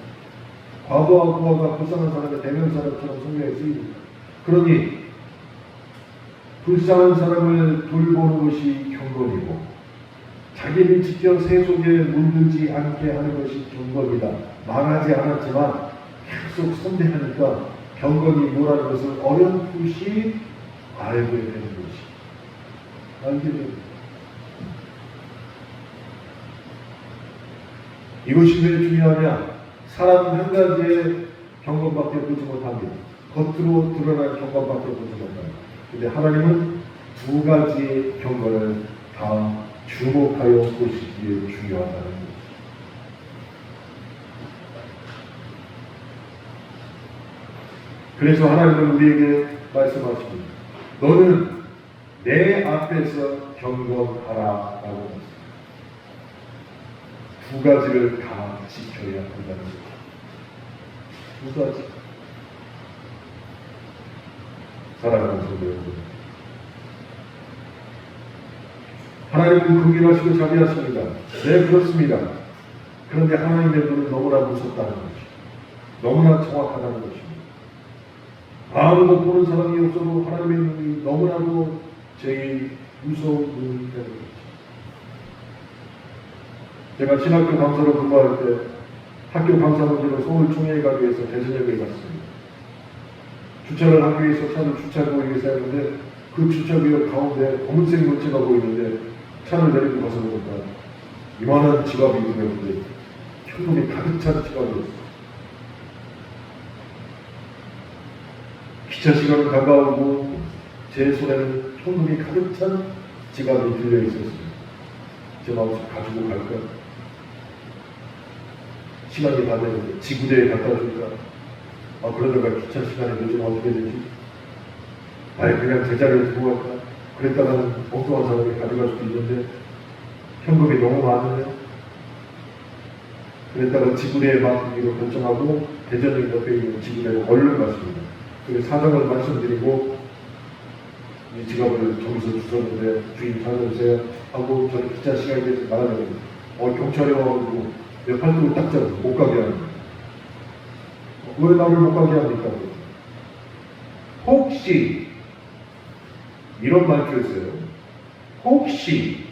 과거와 고아가 불쌍한 사람의 대명사처럼 성경에 쓰입니다. 그러니 불쌍한 사람을 돌보는 것이 경건이고 자기를 지켜 새 속에 물들지 않게 하는 것이 경건이다. 말하지 않았지만 계속 선대하니까 경건이 뭐라는 것을 어렴풋이 알게 되는 것이. 알게 됩니다. 이것이 왜 중요하냐? 사람은 한 가지의 경건밖에 보지 못합니다. 겉으로 드러난 경건밖에 보지 못합니다. 근데 하나님은 두 가지의 경건을 다 주목하여 보시기에 중요하다는 것입니다. 그래서 하나님은 우리에게 말씀하십니다. 너는 내 앞에서 경건하라라고 했습니다. 두 가지를 다 지켜야 한다는 것입니다. 두 가지. 사랑하는 성도 여러분, 하나님은 긍휼하시고 자비하십니다. 네, 그렇습니다. 그런데 하나님의 눈은 너무나 무섭다는 것이죠. 너무나 정확하다는 것입니다. 아무도 보는 사람이 없어도 하나님의 눈이 너무나도 제일 무서운 눈이 되는 것이죠. 제가 신학교 강사로 근무할 때 학교 강사 문제로 서울 총회에 가기 위해서 대전역에 갔습니다. 주차를 하기 위해서 차를 주차하기 위해서 했는데 그 주차구역 가운데 검은색 물체가 보이는데 차를 내리고 가서 보니까 이만한 지갑이 있는데 현금이 가득 찬 지갑이었어요. 기차 시간은 가까우고 제 손에는 현금이 가득 찬 지갑이 들려 있었습니다. 제 마음속에 가지고 갈까? 시간이 다 되는데 지구대에 갖다 줄까? 그러다가 기차 시간에 늦으면 어떻게 되지? 그냥 제자리에 두고 갈까? 그랬다가는 엉뚱한 사람이 가져갈 수도 있는데 현금이 너무 많으네. 그랬다가 지구대에 맡기로 결정하고 대전역 옆에 있는 지구대로 얼른 갔습니다. 그래서 사정을 말씀드리고 이 지갑을 저기서 주셨는데 주인 찾아주세요 하고 저는 기차 시간에 대해서 나가려고 경찰이 와가지고 내 팔뚝을 딱 잡고 못 가게 하는 거예요. 왜 나를 못 가게 합니까? 혹시 이런 말투였어요. 혹시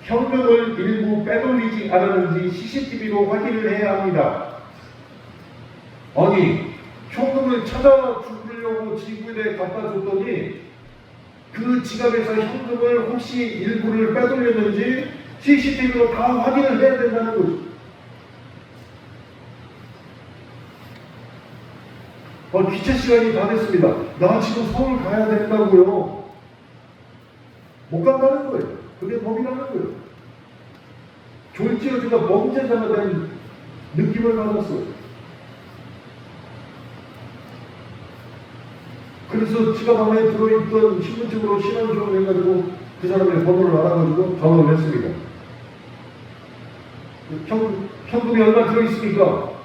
현금을 일부 빼돌리지 않았는지 CCTV로 확인을 해야 합니다. 아니, 현금을 찾아주려고 지구대에 갖다 줬더니 그 지갑에서 현금을 혹시 일부를 빼돌렸는지 CCTV로 다 확인을 해야 된다는 거죠. 기차 시간이 다 됐습니다. 나 지금 서울 가야 된다고요. 못 간다는 거예요. 그게 법이라는 거예요. 졸지어지가 범죄자가 된 느낌을 받았어요. 그래서 지갑 안에 들어있던 신분증으로 신원증을 해가지고 그 사람의 번호를 알아가지고 전화를 했습니다. 현금이 얼마 들어있습니까?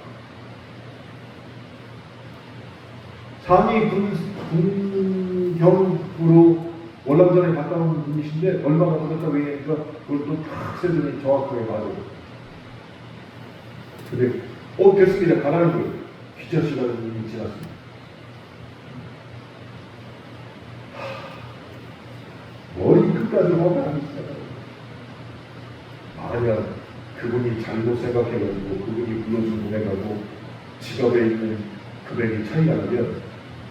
상위 군경으로 월남전에 갔다 온 분이신데 얼마가 들었다고 얘기하니까 그걸 또 탁 세더니 정확하게 맞아요. 근데 됐습니다. 가라는 거예요. 기차 시간은 이미 지났습니다. 머리 끝까지 화가 만약 그분이 잘못 생각해가지고 그분이 불러준 금액하고 지갑에 있는 금액이 차이가 나면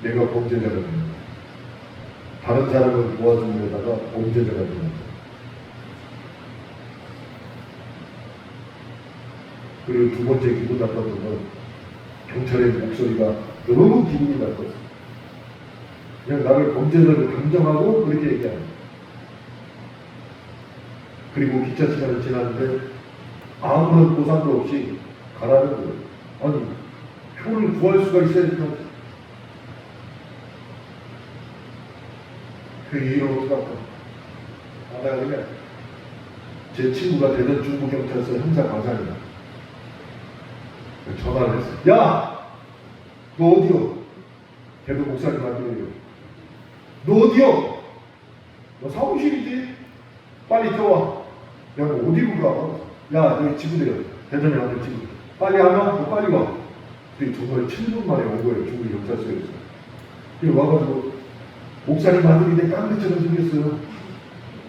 내가 범죄자가 됩니다. 다른 사람을 도와주는 데다가 범죄자가 됩니다. 그리고 두 번째 기분 나빴던 건 경찰의 목소리가 너무 기분이 나빴어요. 그냥 나를 범죄자로 감정하고 그렇게 얘기합니다. 그리고 기차 시간이 지났는데 아무런 보상도 없이 가라는 거예요. 아니, 표를 구할 수가 있어야니까. 그 이유로 어떡할까? 나가면 제 친구가 대전 중부경찰서 형사과장이야. 전화를 했어. 야! 너 어디요? 걔도 목사님한테 너 어디요? 너 사무실이지? 빨리 들어와. 야, 너 어디로 가? 야, 너희 친구들이야. 대전에 가는 친구. 빨리 안 와? 너 빨리 와. 근데 정말 7분 만에 온 거예요. 중부 경찰서에서. 그래 와가지고 목사님 아들이 내 깡패처럼 생겼어요.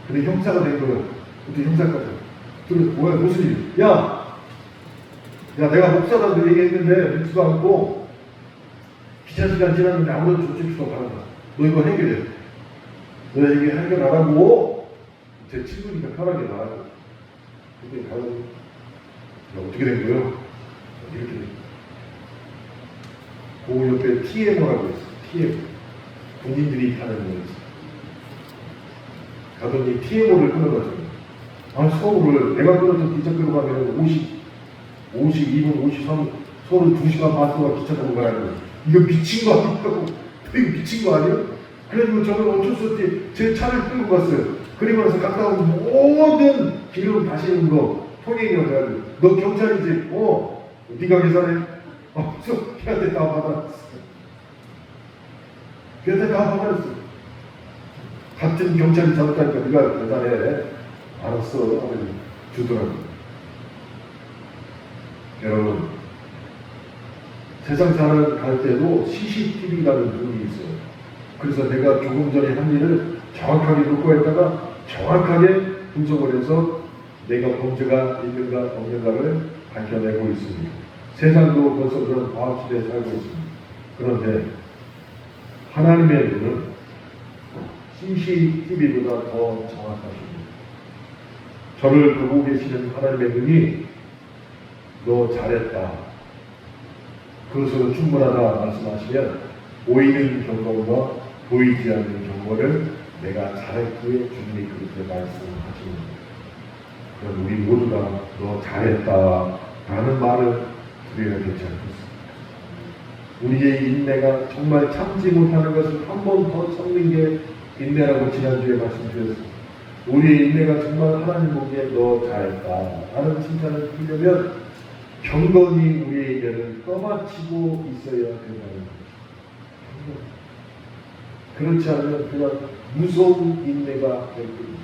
근데 형사가 된 거예요. 그때 형사까지. 그래 뭐야 무슨 일? 야, 내가 목사라고 얘기했는데 믿지도 않고 기차 시간 지났는데 아무런 조치도 안 한다. 너 이거 해결해. 너 이게 해결 안 하고 제 친구니까 편하게 말하고. 그때 가서 어떻게 된 거예요? 이렇게 돼. 그 옆에 TMO라고 했어. TM. 군인들이 타는 거였어. 가더니 TMO를 끊어가지고. 서울을 내가 끊었던 기차표로 가면 52분, 53분, 서울 2시간 반 동안 기차 타고 가야 돼. 이거 미친 거 아니냐고. 이거 미친 거 아니야? 그래도 저는 어쩔 수 없이 제 차를 끌고 갔어요. 그리고 나서 갔다 온 모든 기름 다시는 거 통행이라고 해가지고 너 경찰이지? 네가 계산해? 그래서 걔한테 다 받았어. 걔한테 다 받았어. 같은 경찰이 잘못하니까 네가 계산해. 알았어. 하면 주더라고. 여러분, 세상 갈 때도 CCTV라는 눈이 있어요. 그래서 내가 조금 전에 한 일을 정확하게 녹화했다가 정확하게 분석을 해서 내가 범죄가 있는가 없는가를 밝혀내고 있습니다. 세상도 벌써 그런 과학시대에 살고 있습니다. 그런데 하나님의 눈은 CCTV보다 더 정확하십니다. 저를 보고 계시는 하나님의 눈이 너 잘했다. 그것으로 충분하다 말씀하시면 보이는 경험과 보이지 않는 경험을 내가 잘했기에 주님이 그렇게 말씀하십니다. 그럼 우리 모두가 너 잘했다 라는 말을 드려야 되지 않겠습니까? 우리의 인내가 정말 참지 못하는 것을 한 번 더 섞는 게 인내라고 지난주에 말씀드렸습니다. 우리의 인내가 정말 하나님 보기에 너 잘했다 라는 칭찬을 하려면 경건히 우리의 인내를 떠받치고 있어야 된다는 거죠. 그렇지 않으면 그냥 무서운 인내가 될 겁니다.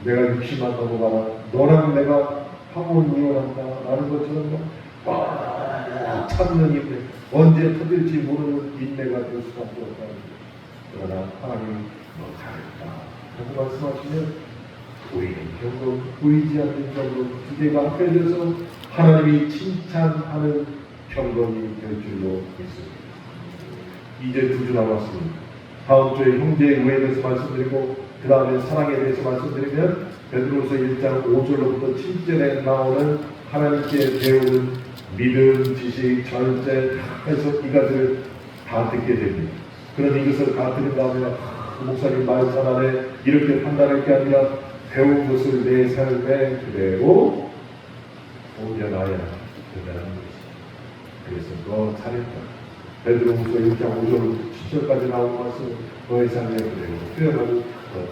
내가 60만 넘어가라. 너랑 내가 황혼 이혼한다. 라는 것처럼 꽉 참는 인내. 언제 터질지 모르는 인내가 될 수밖에 없다는 거죠. 그러나 하나님이 너 잘했다. 라고 말씀하시면 보이는 경건, 보이지 않는 경건 두 개가 합해져서 하나님이 칭찬하는 경건이 될 줄로 믿습니다. 이제 2주 남았습니다. 다음 주에 형제의 의에 대해서 말씀드리고 그 다음에 사랑에 대해서 말씀드리면 베드로서 1장 5절로부터 7절에 나오는 하나님께 배우는 믿음, 지식, 절제 해서 이 가지를 다 듣게 됩니다. 그런 이것을 다 들은 다음에 목사님 말 잘하네 이렇게 판단할 게 아니라 배운 것을 내 삶에 그대로 옮겨놔야 된다는 것입니다. 그래서 너 잘했다. 베드로후서 1장 5절 7절까지 나온 말씀 너의 삶에 그대로 표현하고 너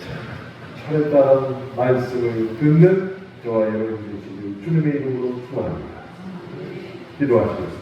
잘했다는 말씀을 듣는 저와 여러분들이 주님의 이름으로 축원합니다. 기도하시겠습니다.